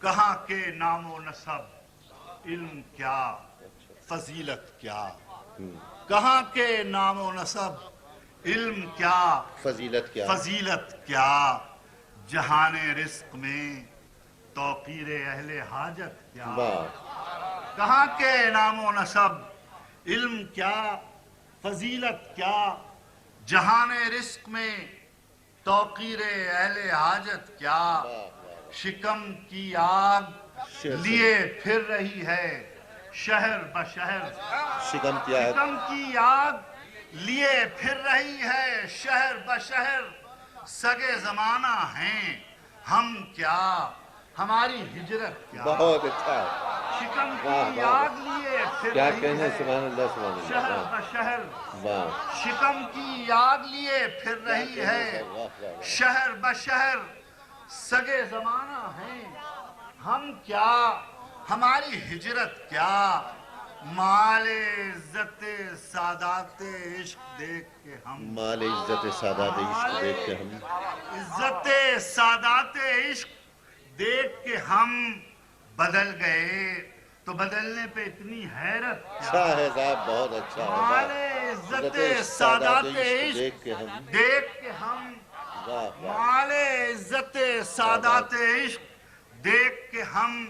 کہاں کے نام و نسب علم کیا فضیلت کیا، کہاں کے نام و نسب علم کیا فضیلت کیا، جہان رزق میں توقیر اہل حاجت کیا، کہاں کے نام و نسب علم کیا فضیلت کیا، جہان رزق میں توقیر اہل حاجت کیا، شکم کی آگ لیے پھر رہی ہے شہر بشہر، شکم کی آگ لیے پھر رہی ہے شہر بشہر، سگے زمانہ ہیں ہم کیا ہماری ہجرت کیا، بہت اچھا، شکم کی آگ لیے پھر رہی ہے شہر بشہر، شکم کی آگ لیے پھر رہی ہے شہر بشہر، سگے زمانہ ہیں ہم کیا ہماری ہجرت کیا، مال عزت سادات عشق دیکھ کے ہم، مال عزت سادات عشق دیکھ کے ہم، عزت سادات عشق دیکھ کے ہم بدل گئے تو بدلنے پہ اتنی حیرت کیا، اچھا ہے صاحب بہت اچھا ہے، مال عزت سادات عشق دیکھ کے ہم، مال عزت سادات عشق دیکھ کے ہم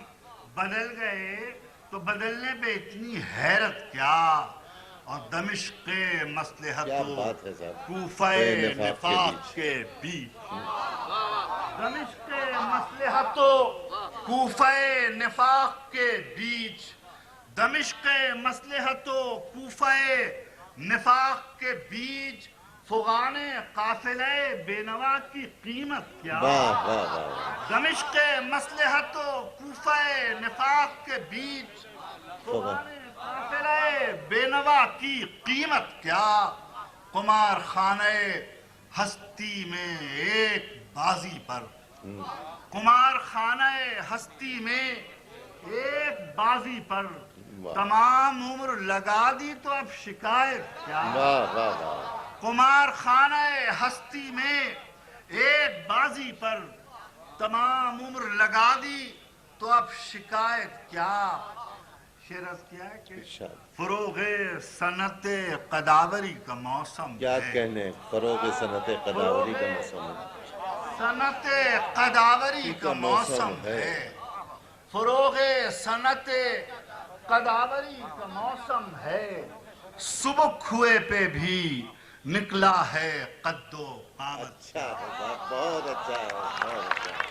بدل گئے تو بدلنے پہ اتنی حیرت کیا، اور دمشق مصلحت و کوفہ نفاق کے بیچ، دمشق مصلحت و کوفہ نفاق کے بیچ، دمشق مصلحت و کوفہ نفاق کے بیچ، فغان قافلہ بینوا کی قیمت کیا، دمشق مصلحت و کوفہ نفاق کے بیچ، فغان قافلہ بینوا کی قیمت کیا، قمار خانہ ہستی میں ایک بازی پر، قمار خانہ ہستی میں ایک بازی پر، تمام عمر لگا دی تو اب شکایت کیا، قمار خانہ ہستی میں ایک بازی پر، تمام عمر لگا دی تو اب شکایت کیا، شعر عرض کیا ہے کہ فروغ صنعت قداوری کا موسم کیا کہنے، فروغ صنعت قداوری کا موسم ہے، صنعت قداوری کا موسم ہے، فروغ صنعت قداوری کا موسم ہے، سبک ہوئے پہ بھی نکلا ہے قد و قامت، اچھا ہے بہت اچھا ہے، بہت اچھا ہے۔